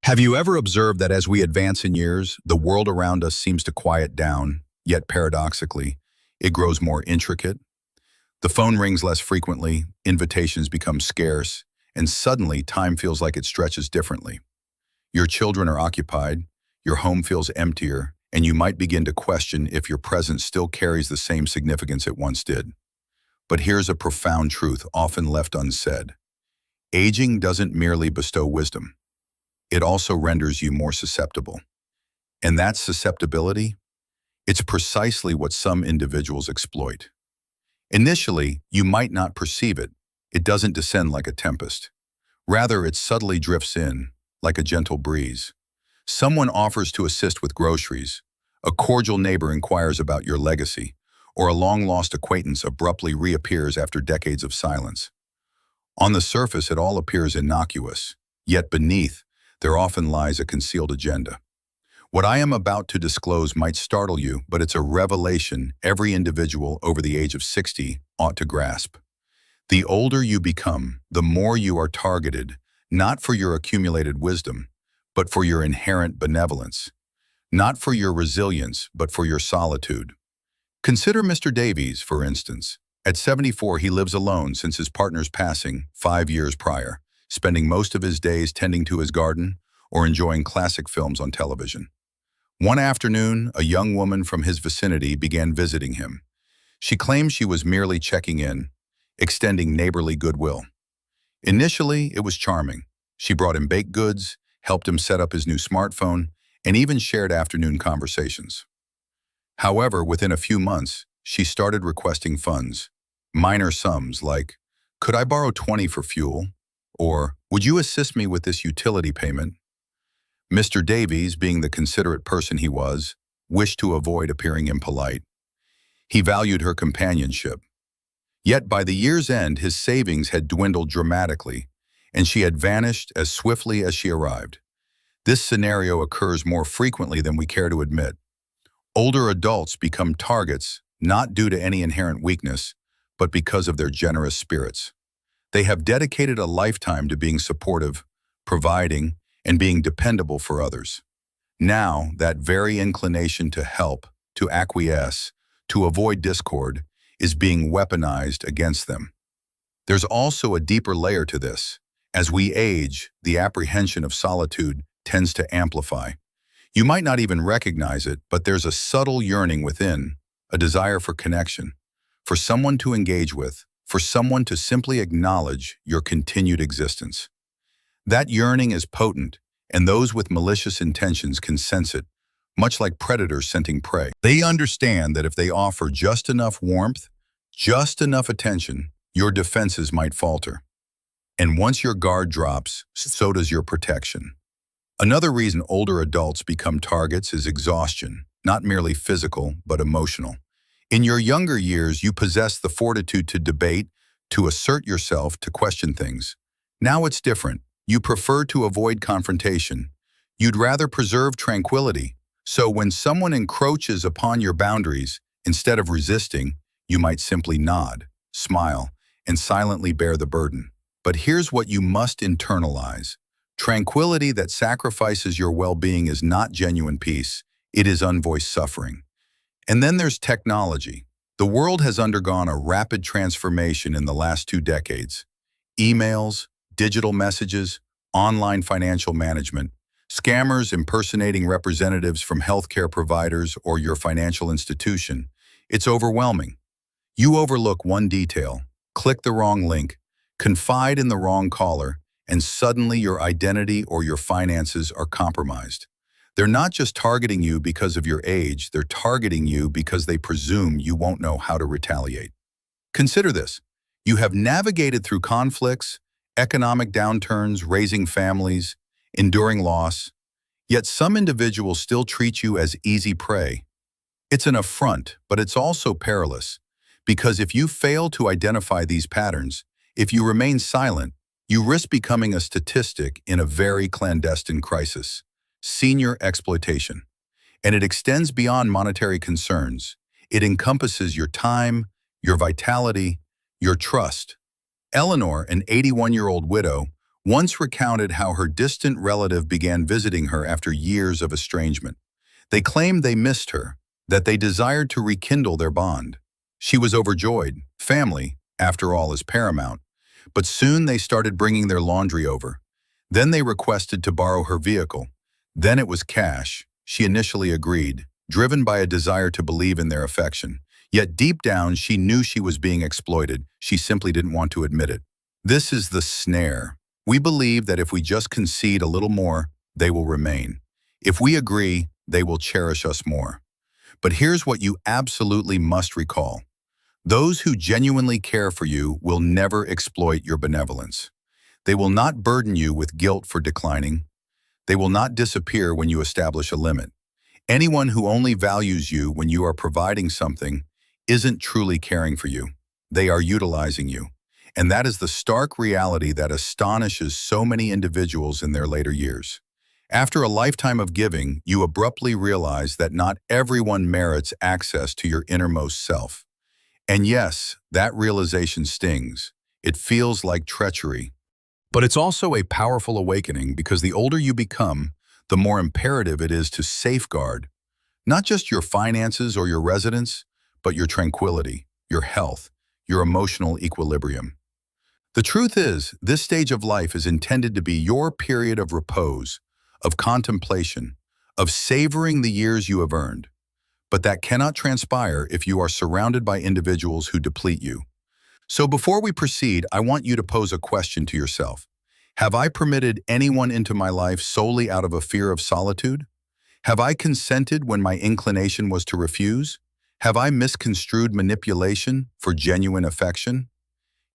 Have you ever observed that as we advance in years, the world around us seems to quiet down, yet paradoxically, it grows more intricate? The phone rings less frequently, invitations become scarce, and suddenly time feels like it stretches differently. Your children are occupied, your home feels emptier, and you might begin to question if your presence still carries the same significance it once did. But here's a profound truth often left unsaid. Aging doesn't merely bestow wisdom. It also renders you more susceptible. And that susceptibility, it's precisely what some individuals exploit. Initially, you might not perceive it. It doesn't descend like a tempest. Rather, it subtly drifts in, like a gentle breeze. Someone offers to assist with groceries, a cordial neighbor inquires about your legacy, or a long-lost acquaintance abruptly reappears after decades of silence. On the surface, it all appears innocuous, yet beneath, there often lies a concealed agenda. What I am about to disclose might startle you, but it's a revelation every individual over the age of 60 ought to grasp. The older you become, the more you are targeted, not for your accumulated wisdom, but for your inherent benevolence. Not for your resilience, but for your solitude. Consider Mr. Davies, for instance. At 74, he lives alone since his partner's passing 5 years prior, spending most of his days tending to his garden or enjoying classic films on television. One afternoon, a young woman from his vicinity began visiting him. She claimed she was merely checking in, extending neighborly goodwill. Initially, it was charming. She brought him baked goods, helped him set up his new smartphone, and even shared afternoon conversations. However, within a few months, she started requesting funds. Minor sums like, "Could I borrow 20 for fuel?" Or, "Would you assist me with this utility payment?" Mr. Davies, being the considerate person he was, wished to avoid appearing impolite. He valued her companionship. Yet by the year's end, his savings had dwindled dramatically, and she had vanished as swiftly as she arrived. This scenario occurs more frequently than we care to admit. Older adults become targets not due to any inherent weakness, but because of their generous spirits. They have dedicated a lifetime to being supportive, providing, and being dependable for others. Now, that very inclination to help, to acquiesce, to avoid discord, is being weaponized against them. There's also a deeper layer to this. As we age, the apprehension of solitude tends to amplify. You might not even recognize it, but there's a subtle yearning within, a desire for connection, for someone to engage with, for someone to simply acknowledge your continued existence. That yearning is potent, and those with malicious intentions can sense it, much like predators scenting prey. They understand that if they offer just enough warmth, just enough attention, your defenses might falter. And once your guard drops, so does your protection. Another reason older adults become targets is exhaustion, not merely physical, but emotional. In your younger years, you possess the fortitude to debate, to assert yourself, to question things. Now it's different. You prefer to avoid confrontation. You'd rather preserve tranquility. So when someone encroaches upon your boundaries, instead of resisting, you might simply nod, smile, and silently bear the burden. But here's what you must internalize. Tranquility that sacrifices your well-being is not genuine peace. It is unvoiced suffering. And then there's technology. The world has undergone a rapid transformation in the last 2 decades. Emails, digital messages, online financial management, scammers impersonating representatives from healthcare providers or your financial institution. It's overwhelming. You overlook one detail, click the wrong link, confide in the wrong caller, and suddenly your identity or your finances are compromised. They're not just targeting you because of your age, they're targeting you because they presume you won't know how to retaliate. Consider this. You have navigated through conflicts, economic downturns, raising families, enduring loss, yet some individuals still treat you as easy prey. It's an affront, but it's also perilous, because if you fail to identify these patterns, if you remain silent, you risk becoming a statistic in a very clandestine crisis, senior exploitation. And it extends beyond monetary concerns. It encompasses your time, your vitality, your trust. Eleanor, an 81-year-old widow, once recounted how her distant relative began visiting her after years of estrangement. They claimed they missed her, that they desired to rekindle their bond. She was overjoyed. Family, after all, is paramount. But soon they started bringing their laundry over. Then they requested to borrow her vehicle. Then it was cash. She initially agreed, driven by a desire to believe in their affection. Yet deep down, she knew she was being exploited. She simply didn't want to admit it. This is the snare. We believe that if we just concede a little more, they will remain. If we agree, they will cherish us more. But here's what you absolutely must recall. Those who genuinely care for you will never exploit your benevolence. They will not burden you with guilt for declining. They will not disappear when you establish a limit. Anyone who only values you when you are providing something isn't truly caring for you. They are utilizing you. And that is the stark reality that astonishes so many individuals in their later years. After a lifetime of giving, you abruptly realize that not everyone merits access to your innermost self. And yes, that realization stings. It feels like treachery. But it's also a powerful awakening because the older you become, the more imperative it is to safeguard not just your finances or your residence, but your tranquility, your health, your emotional equilibrium. The truth is, this stage of life is intended to be your period of repose, of contemplation, of savoring the years you have earned. But that cannot transpire if you are surrounded by individuals who deplete you. So before we proceed, I want you to pose a question to yourself. Have I permitted anyone into my life solely out of a fear of solitude? Have I consented when my inclination was to refuse? Have I misconstrued manipulation for genuine affection?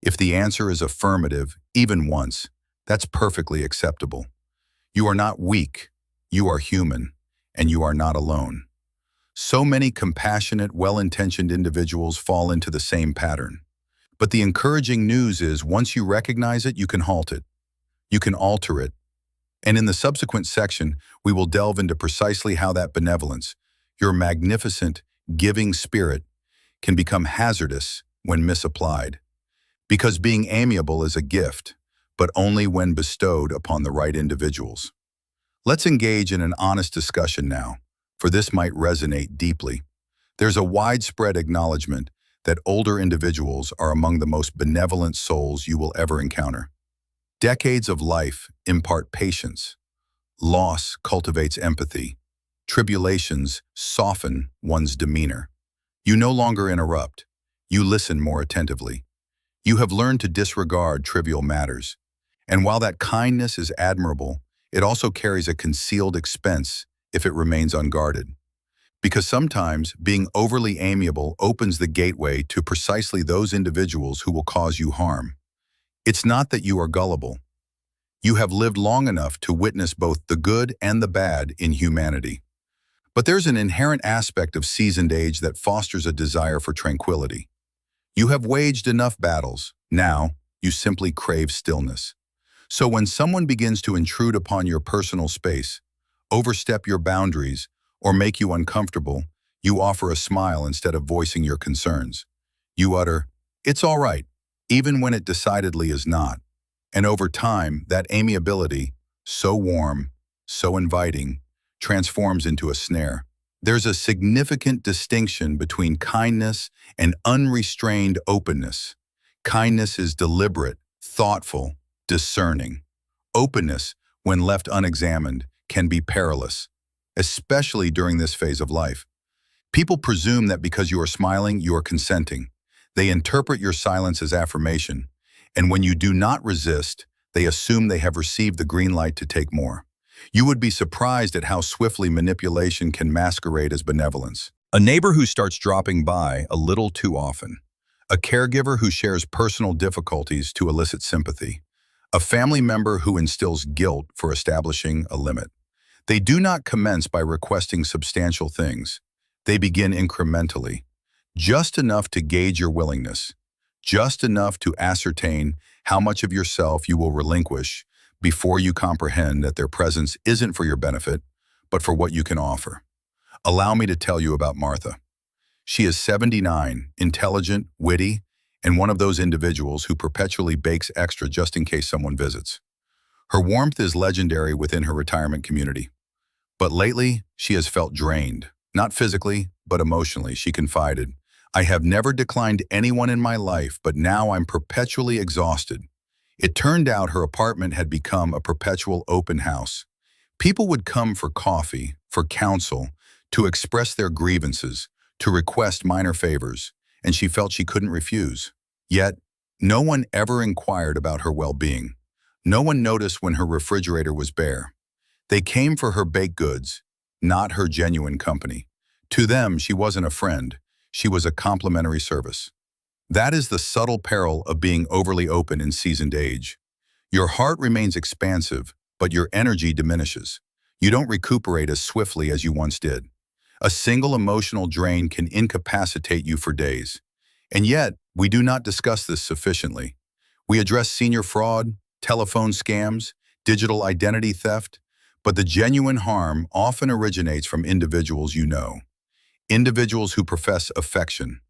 If the answer is affirmative, even once, that's perfectly acceptable. You are not weak, you are human, and you are not alone. So many compassionate, well-intentioned individuals fall into the same pattern. But the encouraging news is once you recognize it, you can halt it. You can alter it. And in the subsequent section, we will delve into precisely how that benevolence, your magnificent, giving spirit, can become hazardous when misapplied. Because being amiable is a gift, but only when bestowed upon the right individuals. Let's engage in an honest discussion now, for this might resonate deeply. There's a widespread acknowledgement that older individuals are among the most benevolent souls you will ever encounter. Decades of life impart patience. Loss cultivates empathy. Tribulations soften one's demeanor. You no longer interrupt. You listen more attentively. You have learned to disregard trivial matters. And while that kindness is admirable, it also carries a concealed expense if it remains unguarded. Because sometimes being overly amiable opens the gateway to precisely those individuals who will cause you harm. It's not that you are gullible. You have lived long enough to witness both the good and the bad in humanity. But there's an inherent aspect of seasoned age that fosters a desire for tranquility. You have waged enough battles. Now, you simply crave stillness. So when someone begins to intrude upon your personal space, overstep your boundaries, or make you uncomfortable, you offer a smile instead of voicing your concerns. You utter, "It's all right," even when it decidedly is not. And over time, that amiability, so warm, so inviting, transforms into a snare. There's a significant distinction between kindness and unrestrained openness. Kindness is deliberate, thoughtful, discerning. Openness, when left unexamined, can be perilous, especially during this phase of life. People presume that because you are smiling, you are consenting. They interpret your silence as affirmation, and when you do not resist, they assume they have received the green light to take more. You would be surprised at how swiftly manipulation can masquerade as benevolence. A neighbor who starts dropping by a little too often. A caregiver who shares personal difficulties to elicit sympathy. A family member who instills guilt for establishing a limit. They do not commence by requesting substantial things. They begin incrementally. Just enough to gauge your willingness. Just enough to ascertain how much of yourself you will relinquish before you comprehend that their presence isn't for your benefit, but for what you can offer. Allow me to tell you about Martha. She is 79, intelligent, witty, and one of those individuals who perpetually bakes extra just in case someone visits. Her warmth is legendary within her retirement community. But lately, she has felt drained. Not physically, but emotionally, she confided. I have never declined anyone in my life, but now I'm perpetually exhausted. It turned out her apartment had become a perpetual open house. People would come for coffee, for counsel, to express their grievances, to request minor favors, and she felt she couldn't refuse. Yet, no one ever inquired about her well-being. No one noticed when her refrigerator was bare. They came for her baked goods, not her genuine company. To them, she wasn't a friend. She was a complimentary service. That is the subtle peril of being overly open in seasoned age. Your heart remains expansive, but your energy diminishes. You don't recuperate as swiftly as you once did. A single emotional drain can incapacitate you for days. And yet, we do not discuss this sufficiently. We address senior fraud, telephone scams, digital identity theft, but the genuine harm often originates from individuals you know. Individuals who profess affection.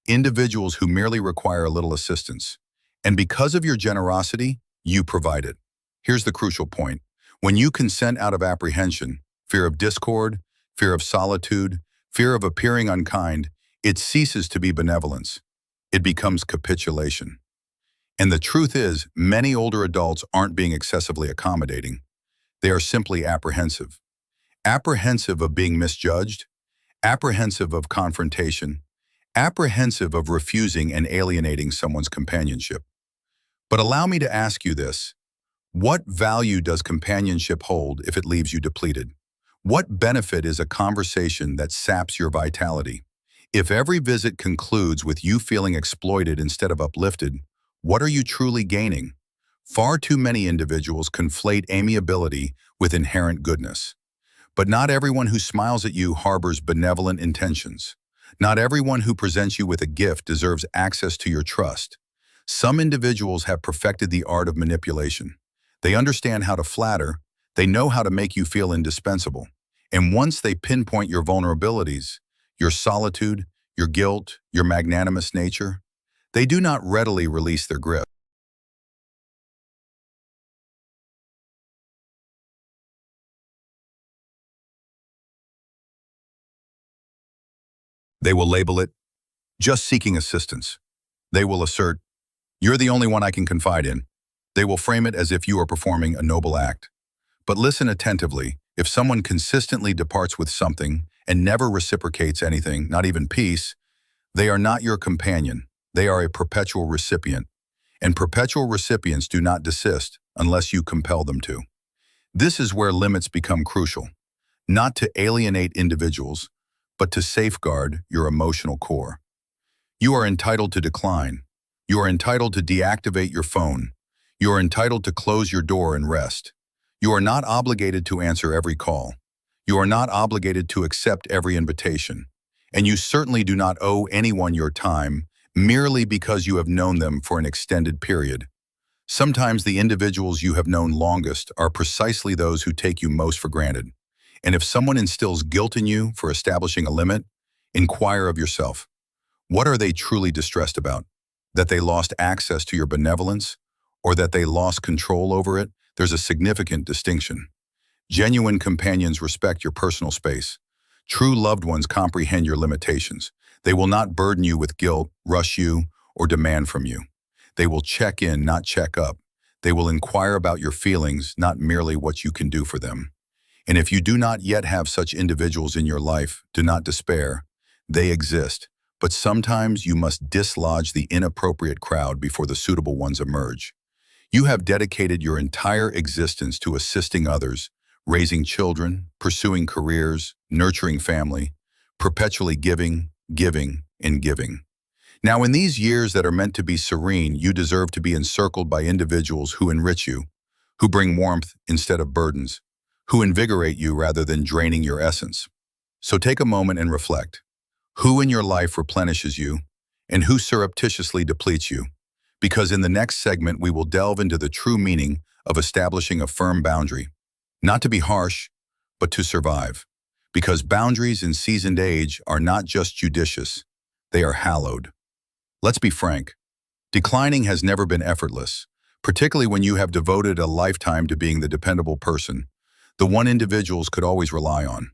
Individuals who merely require a little assistance. And because of your generosity, you provide it. Here's the crucial point. When you consent out of apprehension, fear of discord, fear of solitude, fear of appearing unkind, it ceases to be benevolence. It becomes capitulation. And the truth is, many older adults aren't being excessively accommodating. They are simply apprehensive. Apprehensive of being misjudged, apprehensive of confrontation, apprehensive of refusing and alienating someone's companionship. But allow me to ask you this. What value does companionship hold if it leaves you depleted? What benefit is a conversation that saps your vitality? If every visit concludes with you feeling exploited instead of uplifted, what are you truly gaining? Far too many individuals conflate amiability with inherent goodness. But not everyone who smiles at you harbors benevolent intentions. Not everyone who presents you with a gift deserves access to your trust. Some individuals have perfected the art of manipulation. They understand how to flatter, they know how to make you feel indispensable. And once they pinpoint your vulnerabilities, your solitude, your guilt, your magnanimous nature, they do not readily release their grip. They will label it, just seeking assistance. They will assert, you're the only one I can confide in. They will frame it as if you are performing a noble act. But listen attentively. If someone consistently departs with something and never reciprocates anything, not even peace, they are not your companion. They are a perpetual recipient. And perpetual recipients do not desist unless you compel them to. This is where limits become crucial. Not to alienate individuals, but to safeguard your emotional core. You are entitled to decline. You are entitled to deactivate your phone. You are entitled to close your door and rest. You are not obligated to answer every call. You are not obligated to accept every invitation. And you certainly do not owe anyone your time merely because you have known them for an extended period. Sometimes the individuals you have known longest are precisely those who take you most for granted. And if someone instills guilt in you for establishing a limit, inquire of yourself. What are they truly distressed about? That they lost access to your benevolence, or that they lost control over it? There's a significant distinction. Genuine companions respect your personal space. True loved ones comprehend your limitations. They will not burden you with guilt, rush you, or demand from you. They will check in, not check up. They will inquire about your feelings, not merely what you can do for them. And if you do not yet have such individuals in your life, do not despair. They exist, but sometimes you must dislodge the inappropriate crowd before the suitable ones emerge. You have dedicated your entire existence to assisting others, raising children, pursuing careers, nurturing family, perpetually giving, giving, and giving. Now, in these years that are meant to be serene, you deserve to be encircled by individuals who enrich you, who bring warmth instead of burdens, who invigorate you rather than draining your essence. So take a moment and reflect. Who in your life replenishes you, and who surreptitiously depletes you? Because in the next segment, we will delve into the true meaning of establishing a firm boundary. Not to be harsh, but to survive. Because boundaries in seasoned age are not just judicious, they are hallowed. Let's be frank. Declining has never been effortless. particularly when you have devoted a lifetime to being the dependable person, the one individuals could always rely on,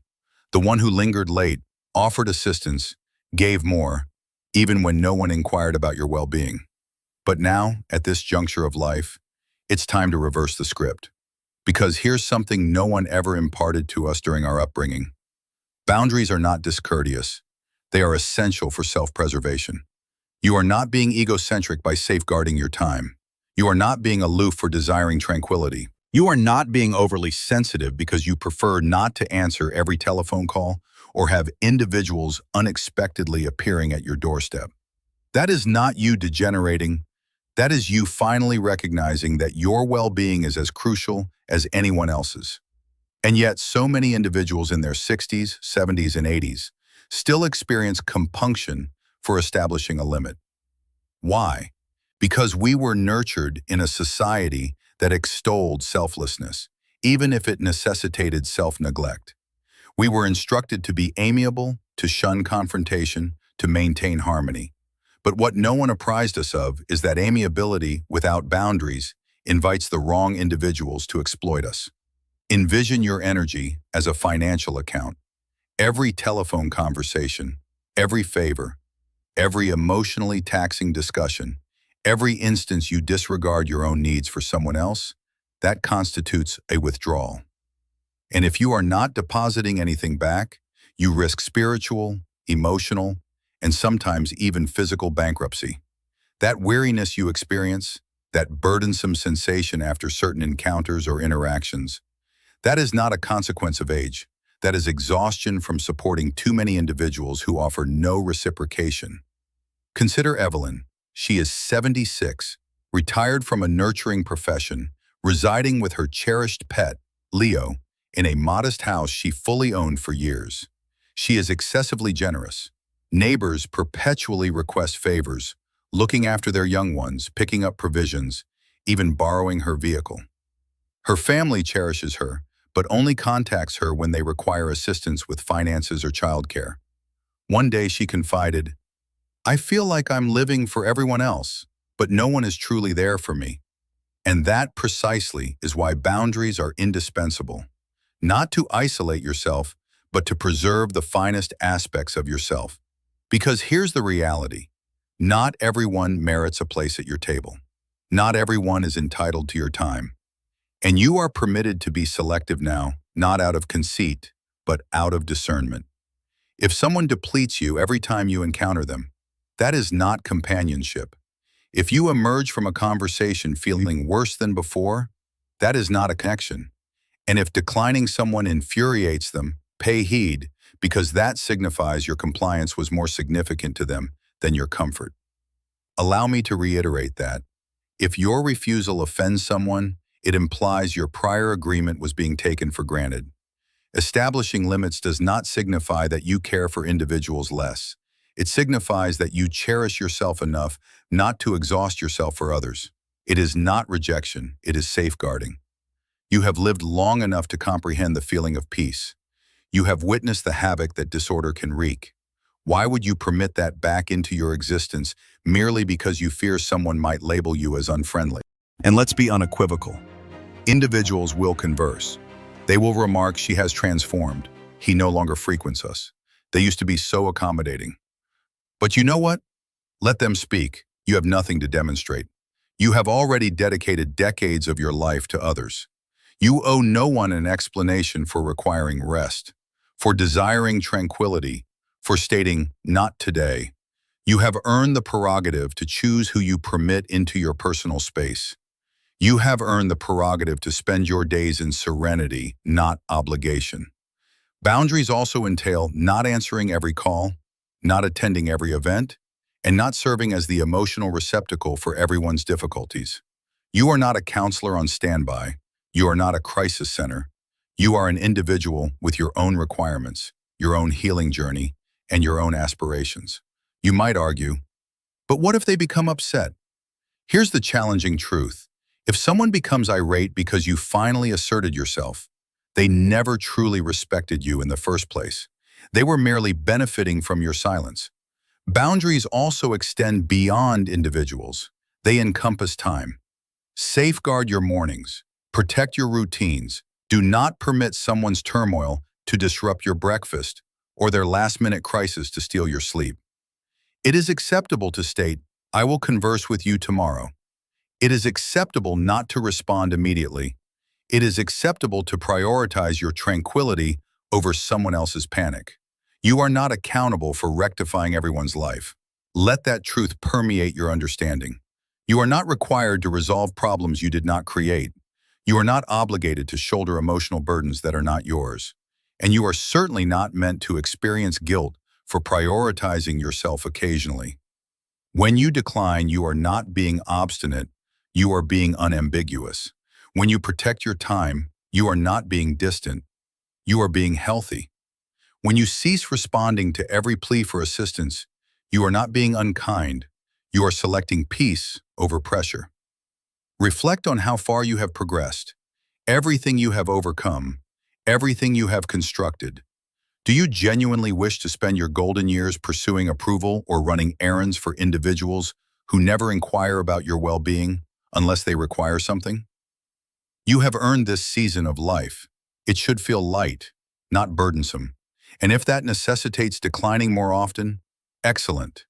the one who lingered late, offered assistance, gave more, even when no one inquired about your well-being. But now, at this juncture of life, it's time to reverse the script. Because here's something no one ever imparted to us during our upbringing. Boundaries are not discourteous. They are essential for self-preservation. You are not being egocentric by safeguarding your time. You are not being aloof for desiring tranquility. You are not being overly sensitive because you prefer not to answer every telephone call or have individuals unexpectedly appearing at your doorstep. That is not you degenerating. That is you finally recognizing that your well-being is as crucial as anyone else's. And yet, so many individuals in their 60s, 70s, and 80s still experience compunction for establishing a limit. Why? Because we were nurtured in a society that extolled selflessness, even if it necessitated self-neglect. We were instructed to be amiable, to shun confrontation, to maintain harmony. But what no one apprised us of is that amiability without boundaries invites the wrong individuals to exploit us. Envision your energy as a financial account. Every telephone conversation, every favor, every emotionally taxing discussion, every instance you disregard your own needs for someone else, that constitutes a withdrawal. And if you are not depositing anything back, you risk spiritual, emotional, and sometimes even physical bankruptcy. That weariness you experience, that burdensome sensation after certain encounters or interactions, that is not a consequence of age. That is exhaustion from supporting too many individuals who offer no reciprocation. Consider Evelyn. She is 76, retired from a nurturing profession, residing with her cherished pet, Leo, in a modest house she fully owned for years. She is excessively generous. Neighbors perpetually request favors, looking after their young ones, picking up provisions, even borrowing her vehicle. Her family cherishes her, but only contacts her when they require assistance with finances or childcare. One day she confided, "I feel like I'm living for everyone else, but no one is truly there for me." And that precisely is why boundaries are indispensable. Not to isolate yourself, but to preserve the finest aspects of yourself. Because here's the reality. Not everyone merits a place at your table. Not everyone is entitled to your time. And you are permitted to be selective now, not out of conceit, but out of discernment. If someone depletes you every time you encounter them, that is not companionship. If you emerge from a conversation feeling worse than before, that is not a connection. And if declining someone infuriates them, pay heed, because that signifies your compliance was more significant to them than your comfort. Allow me to reiterate that. If your refusal offends someone, it implies your prior agreement was being taken for granted. Establishing limits does not signify that you care for individuals less. It signifies that you cherish yourself enough not to exhaust yourself for others. It is not rejection, it is safeguarding. You have lived long enough to comprehend the feeling of peace. You have witnessed the havoc that disorder can wreak. Why would you permit that back into your existence merely because you fear someone might label you as unfriendly? And let's be unequivocal. Individuals will converse. They will remark, "She has transformed. He no longer frequents us. They used to be so accommodating." But you know what? Let them speak. You have nothing to demonstrate. You have already dedicated decades of your life to others. You owe no one an explanation for requiring rest, for desiring tranquility, for stating, "Not today." You have earned the prerogative to choose who you permit into your personal space. You have earned the prerogative to spend your days in serenity, not obligation. Boundaries also entail not answering every call, not attending every event, and not serving as the emotional receptacle for everyone's difficulties. You are not a counselor on standby. You are not a crisis center. You are an individual with your own requirements, your own healing journey, and your own aspirations. You might argue, but what if they become upset? Here's the challenging truth. If someone becomes irate because you finally asserted yourself, they never truly respected you in the first place. They were merely benefiting from your silence. Boundaries also extend beyond individuals. They encompass time. Safeguard your mornings. Protect your routines. Do not permit someone's turmoil to disrupt your breakfast or their last-minute crisis to steal your sleep. It is acceptable to state, "I will converse with you tomorrow." It is acceptable not to respond immediately. It is acceptable to prioritize your tranquility over someone else's panic. You are not accountable for rectifying everyone's life. Let that truth permeate your understanding. You are not required to resolve problems you did not create. You are not obligated to shoulder emotional burdens that are not yours. And you are certainly not meant to experience guilt for prioritizing yourself occasionally. When you decline, you are not being obstinate, you are being unambiguous. When you protect your time, you are not being distant, you are being healthy. When you cease responding to every plea for assistance, you are not being unkind, you are selecting peace over pressure. Reflect on how far you have progressed, everything you have overcome, everything you have constructed. Do you genuinely wish to spend your golden years pursuing approval or running errands for individuals who never inquire about your well-being unless they require something? You have earned this season of life. It should feel light, not burdensome. And if that necessitates declining more often, excellent.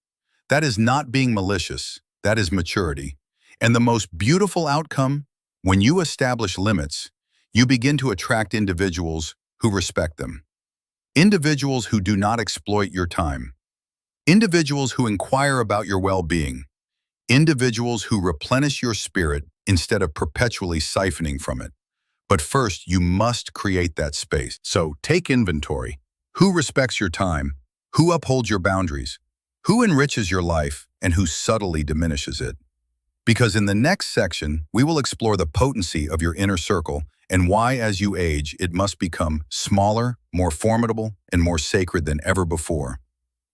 That is not being malicious, that is maturity. And the most beautiful outcome, when you establish limits, you begin to attract individuals who respect them. Individuals who do not exploit your time. Individuals who inquire about your well-being. Individuals who replenish your spirit instead of perpetually siphoning from it. But first, you must create that space. So take inventory. Who respects your time? Who upholds your boundaries? Who enriches your life and who subtly diminishes it? Because in the next section, we will explore the potency of your inner circle and why, as you age, it must become smaller, more formidable, and more sacred than ever before.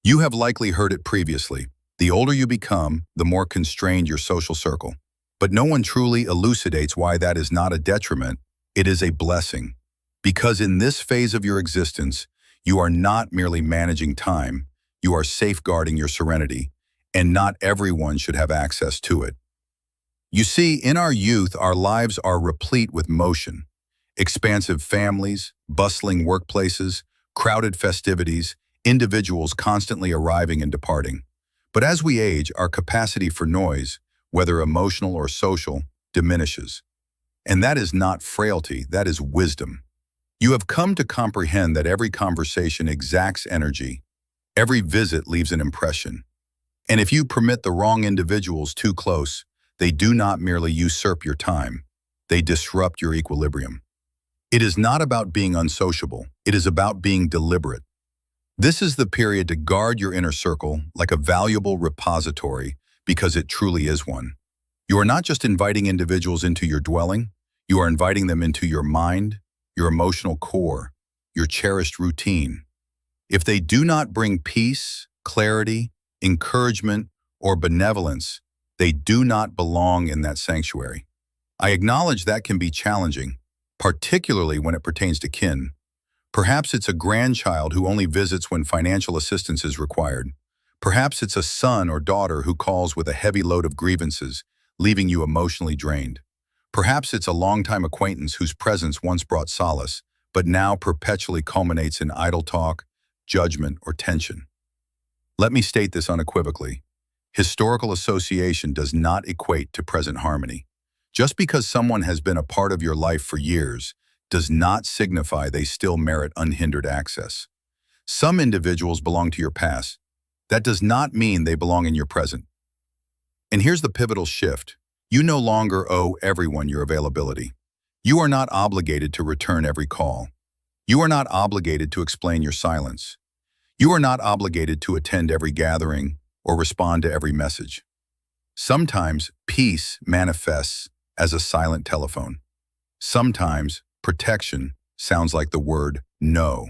You have likely heard it previously. The older you become, the more constrained your social circle. But no one truly elucidates why that is not a detriment. It is a blessing. Because in this phase of your existence, you are not merely managing time, you are safeguarding your serenity, and not everyone should have access to it. You see, in our youth, our lives are replete with motion. Expansive families, bustling workplaces, crowded festivities, individuals constantly arriving and departing. But as we age, our capacity for noise, whether emotional or social, diminishes. And that is not frailty, that is wisdom. You have come to comprehend that every conversation exacts energy, every visit leaves an impression. And if you permit the wrong individuals too close, they do not merely usurp your time, they disrupt your equilibrium. It is not about being unsociable, it is about being deliberate. This is the period to guard your inner circle like a valuable repository because it truly is one. You are not just inviting individuals into your dwelling, you are inviting them into your mind, your emotional core, your cherished routine. If they do not bring peace, clarity, encouragement, or benevolence, they do not belong in that sanctuary. I acknowledge that can be challenging, particularly when it pertains to kin. Perhaps it's a grandchild who only visits when financial assistance is required. Perhaps it's a son or daughter who calls with a heavy load of grievances, leaving you emotionally drained. Perhaps it's a longtime acquaintance whose presence once brought solace, but now perpetually culminates in idle talk, judgment, or tension. Let me state this unequivocally. Historical association does not equate to present harmony. Just because someone has been a part of your life for years does not signify they still merit unhindered access. Some individuals belong to your past. That does not mean they belong in your present. And here's the pivotal shift. You no longer owe everyone your availability. You are not obligated to return every call. You are not obligated to explain your silence. You are not obligated to attend every gathering or respond to every message. Sometimes peace manifests as a silent telephone. Sometimes protection sounds like the word no.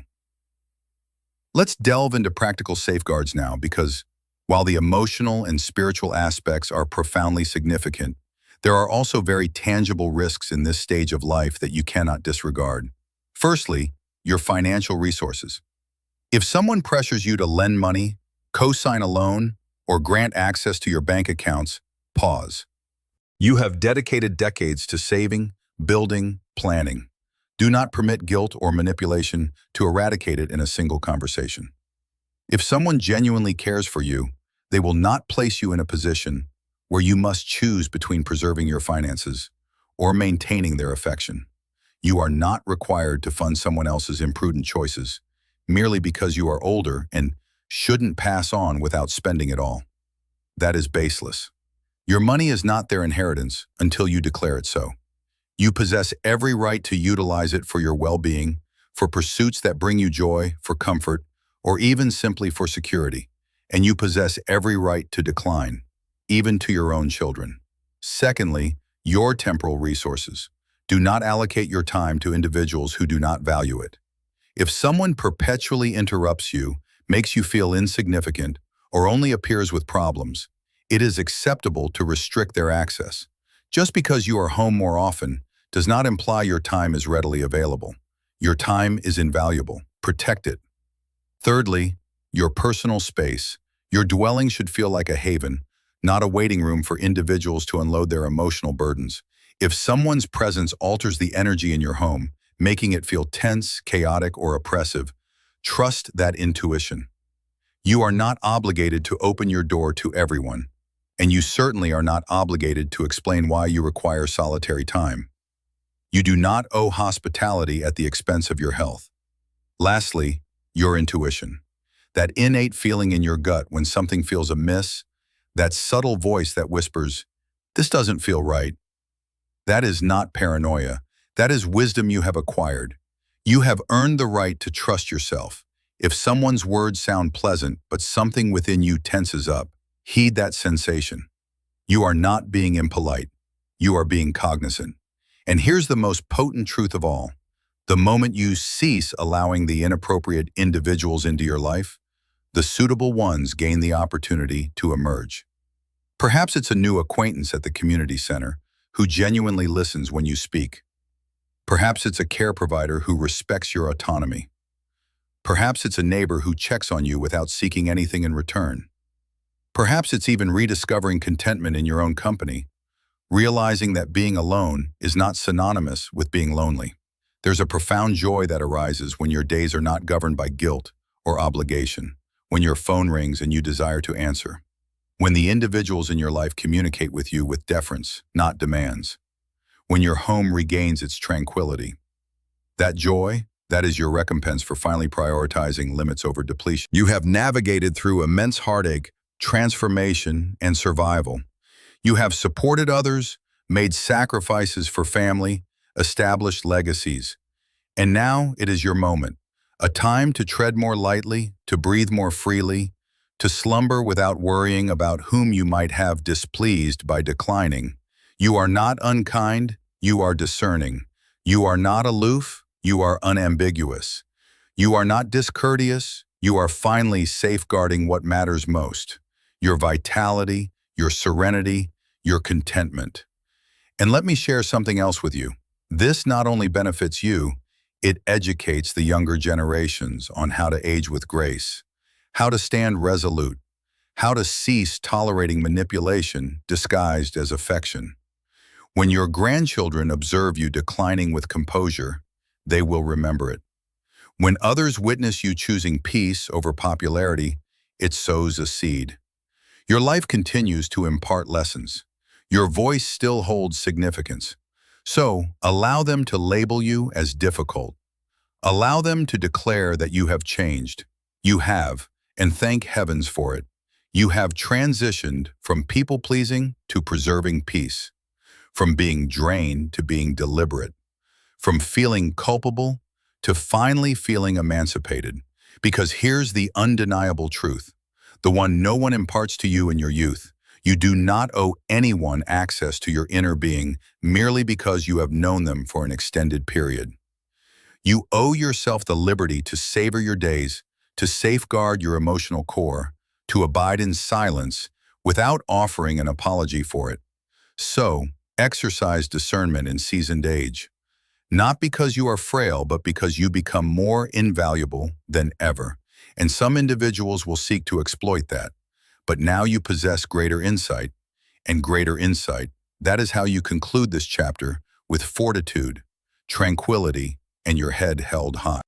Let's delve into practical safeguards now because while the emotional and spiritual aspects are profoundly significant, there are also very tangible risks in this stage of life that you cannot disregard. Firstly, your financial resources. If someone pressures you to lend money, co-sign a loan, or grant access to your bank accounts, pause. You have dedicated decades to saving, building, planning. Do not permit guilt or manipulation to eradicate it in a single conversation. If someone genuinely cares for you, they will not place you in a position where you must choose between preserving your finances or maintaining their affection. You are not required to fund someone else's imprudent choices merely because you are older and shouldn't pass on without spending it all. That is baseless. Your money is not their inheritance until you declare it so. You possess every right to utilize it for your well-being, for pursuits that bring you joy, for comfort, or even simply for security. And you possess every right to decline, even to your own children. Secondly, your temporal resources. Do not allocate your time to individuals who do not value it. If someone perpetually interrupts you, makes you feel insignificant, or only appears with problems, it is acceptable to restrict their access. Just because you are home more often does not imply your time is readily available. Your time is invaluable. Protect it. Thirdly, your personal space. Your dwelling should feel like a haven, not a waiting room for individuals to unload their emotional burdens. If someone's presence alters the energy in your home, making it feel tense, chaotic, or oppressive, trust that intuition. You are not obligated to open your door to everyone, and you certainly are not obligated to explain why you require solitary time. You do not owe hospitality at the expense of your health. Lastly, your intuition. That innate feeling in your gut when something feels amiss, that subtle voice that whispers, "This doesn't feel right." That is not paranoia. That is wisdom you have acquired. You have earned the right to trust yourself. If someone's words sound pleasant, but something within you tenses up, heed that sensation. You are not being impolite. You are being cognizant. And here's the most potent truth of all. The moment you cease allowing the inappropriate individuals into your life, the suitable ones gain the opportunity to emerge. Perhaps it's a new acquaintance at the community center who genuinely listens when you speak. Perhaps it's a care provider who respects your autonomy. Perhaps it's a neighbor who checks on you without seeking anything in return. Perhaps it's even rediscovering contentment in your own company, realizing that being alone is not synonymous with being lonely. There's a profound joy that arises when your days are not governed by guilt or obligation, when your phone rings and you desire to answer, when the individuals in your life communicate with you with deference, not demands, when your home regains its tranquility. That joy, that is your recompense for finally prioritizing limits over depletion. You have navigated through immense heartache, transformation, and survival. You have supported others, made sacrifices for family, established legacies. And now it is your moment, a time to tread more lightly, to breathe more freely, to slumber without worrying about whom you might have displeased by declining. You are not unkind, you are discerning. You are not aloof, you are unambiguous. You are not discourteous, you are finally safeguarding what matters most: your vitality, your serenity, your contentment. And let me share something else with you. This not only benefits you, it educates the younger generations on how to age with grace, how to stand resolute, how to cease tolerating manipulation disguised as affection. When your grandchildren observe you declining with composure, they will remember it. When others witness you choosing peace over popularity, it sows a seed. Your life continues to impart lessons. Your voice still holds significance. So, allow them to label you as difficult. Allow them to declare that you have changed. You have, and thank heavens for it. You have transitioned from people-pleasing to preserving peace, from being drained to being deliberate, from feeling culpable to finally feeling emancipated. Because here's the undeniable truth, the one no one imparts to you in your youth. You do not owe anyone access to your inner being merely because you have known them for an extended period. You owe yourself the liberty to savor your days, to safeguard your emotional core, to abide in silence without offering an apology for it. So, exercise discernment in seasoned age, not because you are frail, but because you become more invaluable than ever. And some individuals will seek to exploit that. But now you possess greater insight, and greater insight That is how you conclude this chapter with fortitude, tranquility, and your head held high.